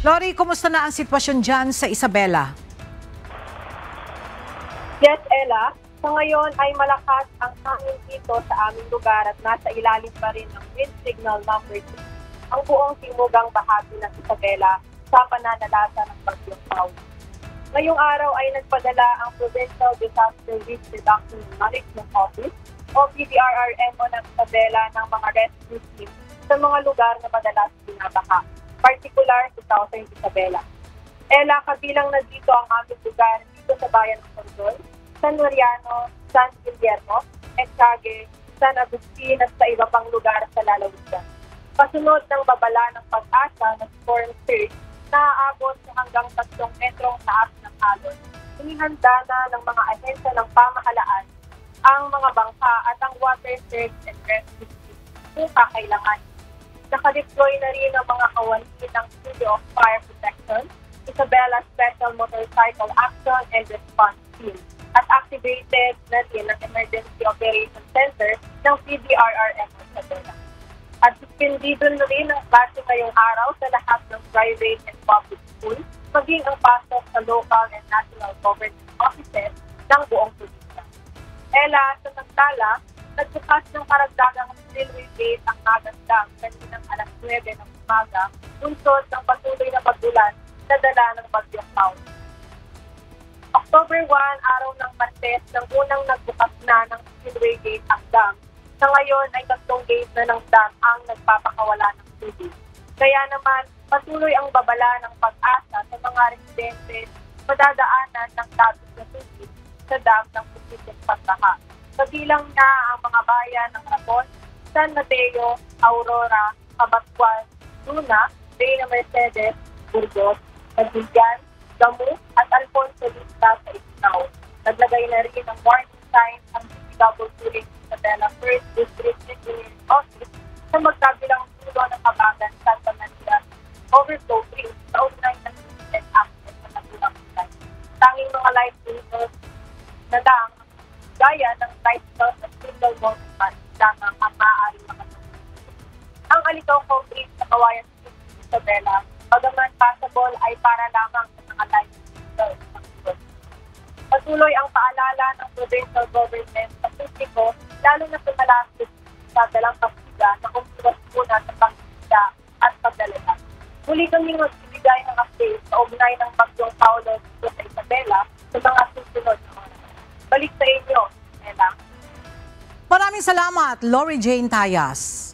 Lori, kumusta na ang sitwasyon dyan sa Isabela? Yes, Ella. Sa ngayon ay malakas ang hangin dito sa aming lugar at nasa ilalim pa rin ng wind signal number 2 ang buong timugang bahagi ng Isabela sa pananalasa ng Bagyong Pao. Ngayong araw ay nagpadala ang Provincial Disaster Risk Reduction Management Office o PDRRMO ng Isabela ng mga rescue team sa mga lugar na madalas binabaha, particular sa Southern Isabela. Ella, kabilang na dito ang aming lugar dito sa bayan ng Condol, San Mariano, San Guillermo, Echage, San Agustin at sa iba pang lugar sa lalawigan. Kasunod ng babala ng pag-asa ng storm surge na aabot sa hanggang 3 metrong taas ng alon. Inihanda na ng mga ahensya ng pamahalaan ang mga bangka at ang water surge and rescue team kung kakailangan. Nakadeploy na rin ang mga kawani ng Studio of Fire Protection, Isabela Special Motorcycle Action and Response Team at activated na rin ang Emergency Operations Center ng PDRRM Isabela. At suspendido na rin ang klase ngayong araw sa lahat ng private and public schools, maging ang pasok sa local and national government offices ng buong probinsya. Ella, sa Nagtala, nagbukas ng karagdagang railway gate ang Magandang kaninang alas 9 ng umaga, lungsod ng patuloy na pagbulan na dala ng Bagyong Pao. October 1, araw ng Martes, nang unang nagbukas na ng railway gate ang dam. Sa ngayon ay 3 gate na ng dam ang nagpapakawala ng tubig. Kaya naman, patuloy ang babala ng pag-asa sa mga residente madadaanan ng datos na tubig sa dam ng posibleng pagbaha. Kabilang na ang mga bayan ng Rapon, San Mateo, Aurora, Cabatguan, Luna, Reina Mercedes, Burgos, Cagayan, Damu at Alfonso Lista sa Isao. Naglagay na rin ng warning signs ang DPWH Isabela 1st District Engineering Office sa magkabilang pulo ng Kabagan, Santa Maria, overflow free sa ugnay ng President Access sa Nagulang Ulay. Tanging mga life savers na lang gaya ng bicycle at single motor bus lamang ang maaaring makatulong. Ang Alicoco Bridge sa Kawayan City, Isabela, bagaman possible ay para lamang sa mga life savers. Patuloy ang paalala ng provincial government sa publiko, lalo na sa malapit sa dalang kapsiga na umiwas muna sa pangkita at pagdalaga. Muli kami magbibigay ng update sa ugnay ng Bagyong Paolo dito sa Isabela sa mga susunod na oras. Balik sa inyo, Ella. Maraming salamat, Lori Jane Tayas.